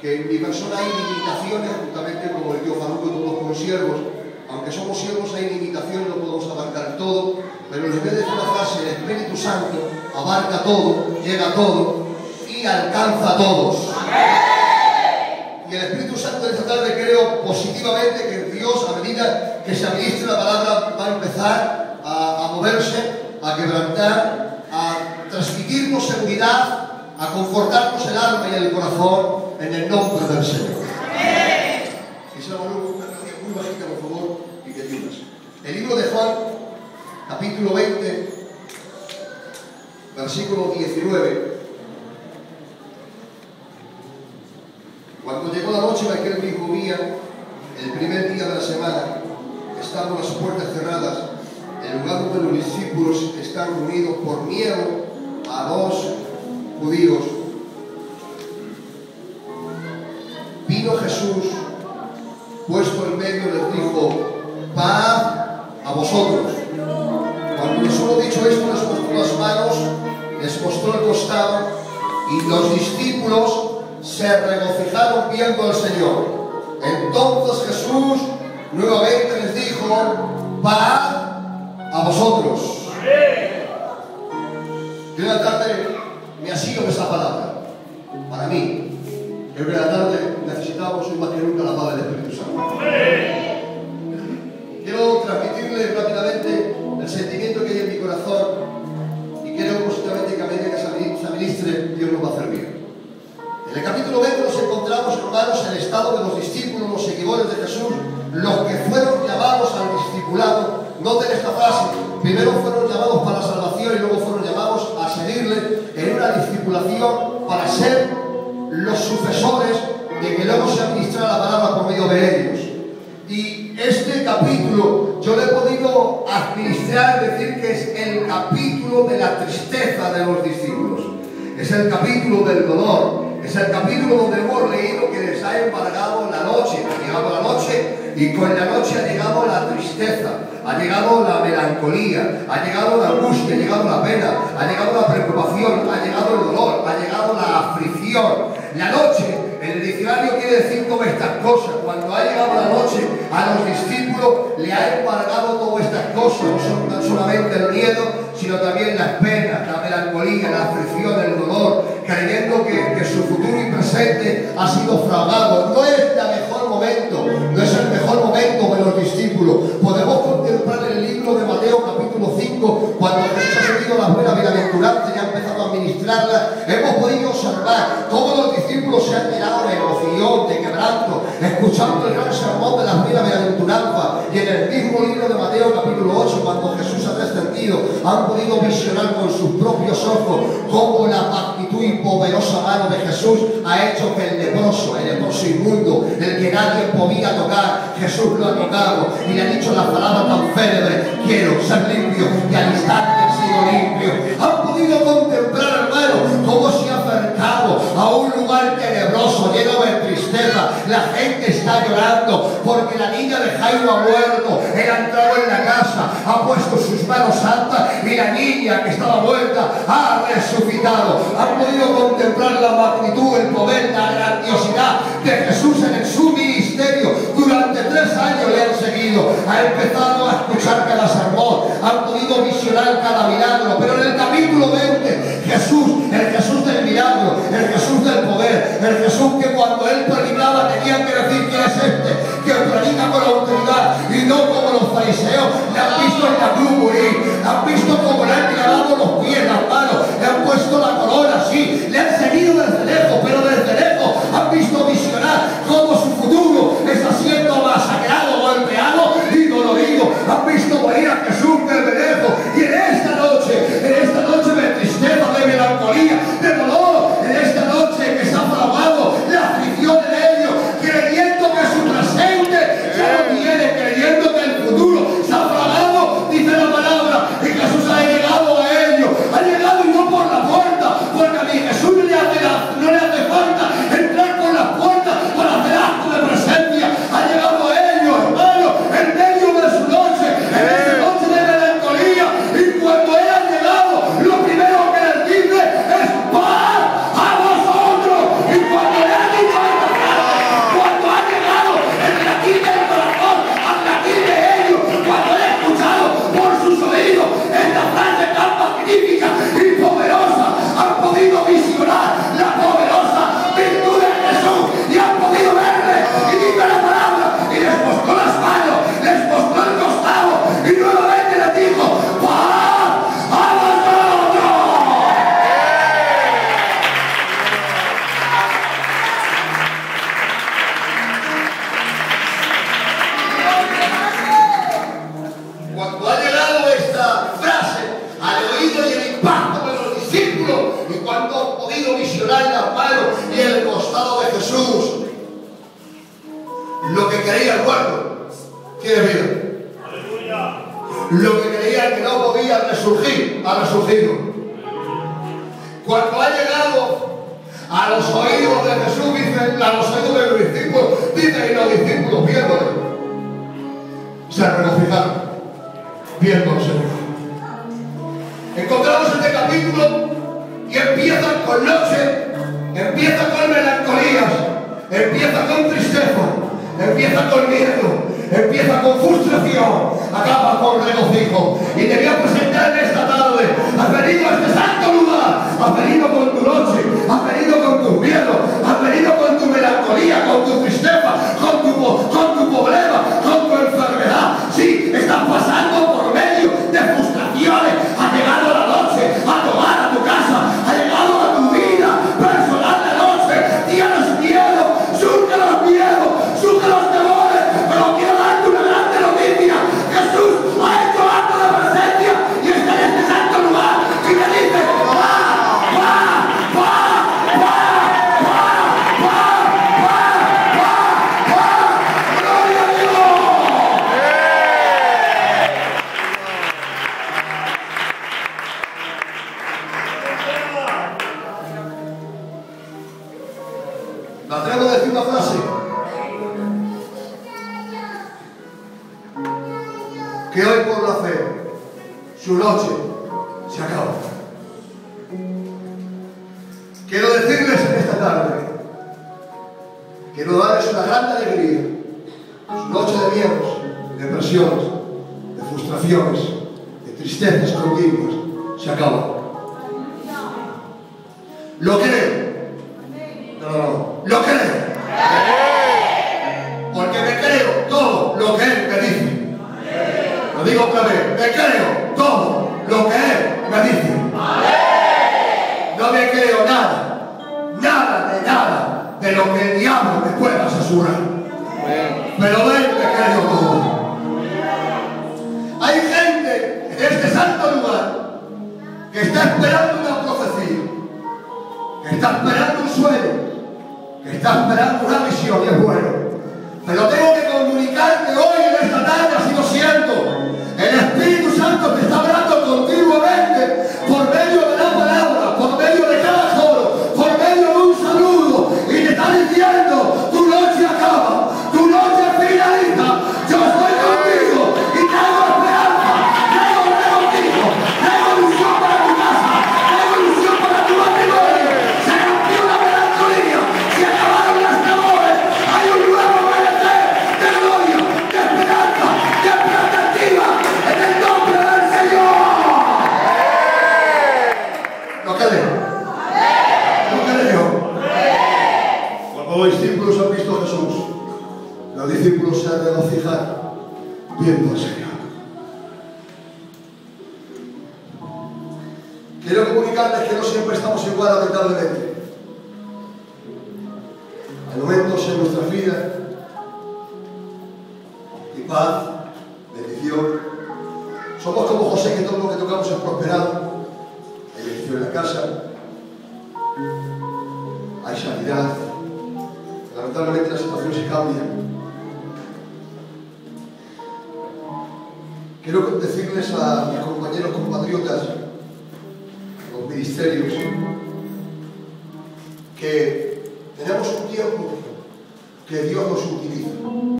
que en mi persona hay limitaciones, justamente como el tío Faruco y todos los siervos. Aunque somos siervos hay limitaciones, no podemos abarcar todo, pero les voy a decir una frase: el Espíritu Santo abarca todo, llega a todo y alcanza a todos. Y el Espíritu Santo esta tarde creo positivamente que Dios, a medida que se administre la palabra, va a empezar a moverse, a quebrantar, a transmitirnos seguridad, a confortarnos el alma y el corazón en el nombre del Señor. Quisiera muy bajita, por favor, y que digas. El libro de Juan, capítulo 20, versículo 19. Cuando llegó la noche de aquel mismo día, el primer día de la semana, estando las puertas cerradas, el lugar donde los discípulos están reunidos por miedo a los judíos, vino Jesús, puesto en medio, les dijo: paz a vosotros. Cuando les hubo dicho esto, les mostró las manos, les mostró el costado, y los discípulos se regocijaron viendo al Señor. Entonces Jesús nuevamente les dijo: paz a vosotros. Yo en la tarde me asigno esa palabra. Para mí, creo que en la tarde necesitamos hoy más que nunca la paz del Espíritu Santo. Quiero transmitirles rápidamente el sentimiento que hay en mi corazón, y creo positivamente que a medida que se administre, Dios nos va a hacer bien. En el capítulo 20 nos encontramos, hermanos, el estado de los discípulos, los seguidores de Jesús, los que fueron llamados al discipulado. Noten esta frase: primero fueron llamados para la salvación y luego fueron llamados a seguirle en una discipulación para ser los sucesores de que luego se administrara la palabra por medio de ellos. Y este capítulo yo le he podido administrar, decir que es el capítulo de la tristeza de los discípulos. Es el capítulo del dolor. Es el capítulo donde hemos leído que les ha embargado la noche. Ha llegado la noche y con la noche ha llegado la tristeza, ha llegado la melancolía, ha llegado la angustia, ha llegado la pena, ha llegado la preocupación, ha llegado el dolor, ha llegado la aflicción. La noche, en el diccionario quiere decir todas estas cosas. Cuando ha llegado la noche, a los discípulos le ha embargado todas estas cosas. No solamente el miedo, sino también las penas, la melancolía, la aflicción, el dolor, creyendo que su futuro y presente ha sido fraudado. No es el mejor momento, no es el mejor momento de los discípulos. Podemos contemplar en el libro de Mateo capítulo 5, cuando Jesús ha subido la buena bienaventuranza y ha empezado a administrarla, hemos podido observar cómo los discípulos se han llenado de emoción, de quebranto, escuchando el gran sermón de las bienaventuranzas. Y en el mismo libro de Mateo capítulo 8, cuando Jesús ha descendido, han podido visionar con sus propios ojos cómo la magnitud y poderosa mano de Jesús ha hecho que el leproso inmundo, el que nadie podía tocar, Jesús lo ha tocado y le ha dicho la palabra tan célebre: quiero ser limpio, y al instante ha sido limpio. Han podido contemplar, hermano, cómo se ha acercado a un lugar tenebroso, lleno de tristeza. La gente está llorando porque la niña de Jairo ha muerto. Él ha entrado en la casa, ha puesto sus manos santas y la niña que estaba muerta ha resucitado. Han podido contemplar la magnitud, el poder, la grandiosidad de Jesús en su ministerio. Durante 3 años le han seguido. Ha empezado a escuchar cada sermón, han podido visionar cada milagro. Pero en el capítulo 20, Jesús, el Jesús del milagro, el Jesús del poder, el Jesús que cuando él predicaba tenían que decir: ¿quién es este que predica con autoridad y no como los fariseos? Le han visto en la cruz morir, han visto cómo le han clavado los pies, las manos, le han puesto la corona, sí, le han seguido desde lejos, pero desde lejos han visto visionar cómo su futuro está siendo masacrado, golpeado y dolorido. Han visto morir a Jesús desde lejos. Y en esta noche de tristeza, de melancolía, de dolor, en esta noche que se ha fraguado la aflicción en ellos, creyendo que su presente ya no tiene, creyendo que el futuro se ha fragado, dice la palabra, y Jesús ha llegado a ellos Jesús, lo que creía el muerto, tiene vida. Lo que creía que no podía resurgir, ha resurgido. Cuando ha llegado a los oídos de Jesús, dicen, a los oídos de los discípulos, dicen, y los discípulos viéndole, se regocijaron, viéndolo, Señor. Encontramos este capítulo y empieza con noche, empieza con melancolías, empieza con tristeza, empieza con miedo, empieza con frustración, acaba con regocijo. Y te voy a presentar en esta tarde. Has venido a este santo lugar, has venido con tu noche, has venido con tus miedos, has venido con tu melancolía, con tu tristeza, con tu problema, con tu enfermedad. Sí, estás pasando por medio de frustraciones. Ha llegado la noche a tomar a tu casa, ha llegado a tu vida personal de noche. Tienes miedo, surge los miedos, surge los temores, pero quiero darte una grande noticia. Jesús ha hecho acto de presencia y está en este santo lugar y te dice, gloria a Dios. Me atrevo a decir una frase que hoy por la fe su noche se acaba. Quiero decirles en esta tarde, quiero darles una gran alegría. Su noche de miedos, de depresiones, de frustraciones, de tristezas continuas se acaba. ¿Lo creo? No, lo creo. Porque me creo todo lo que Él me dice. Lo digo otra vez, me creo todo lo que Él me dice. No me creo nada, nada de lo que el diablo me pueda asesorar. Pero de Él me creo todo. Hay gente en este santo lugar que está esperando una profecía, que está esperando un sueño, que está esperando una visión, y es bueno. Pero tengo que comunicar que hoy en esta tarde, así lo siento, el Espíritu Santo te está hablando continuamente por medio de la palabra, por medio de cada coro, por medio de un saludo, y te está diciendo, tu noche acaba, tu noche finaliza, yo estoy contigo y traigo esperanza, traigo regocijo, traigo ilusión para tu casa, traigo ilusión para tu matrimonio. Se rompió la melancolía, se acabaron las temores, hay un nuevo amanecer de gloria, de esperanza, de expectativa, en el nombre del Señor. ¿Lo creo? ¿Lo creo? Cuando los discípulos han visto a Jesús, los discípulos se regocijan viendo al Señor. Quiero comunicarles que no siempre estamos igual, lamentablemente. Hay momentos en nuestra vida de paz, bendición. Somos como José, que todo lo que tocamos es prosperado. Hay bendición en la casa, hay sanidad. Lamentablemente la situación se cambia. Quiero decirles a mis compañeros compatriotas, los ministerios, que tenemos un tiempo que Dios nos utiliza.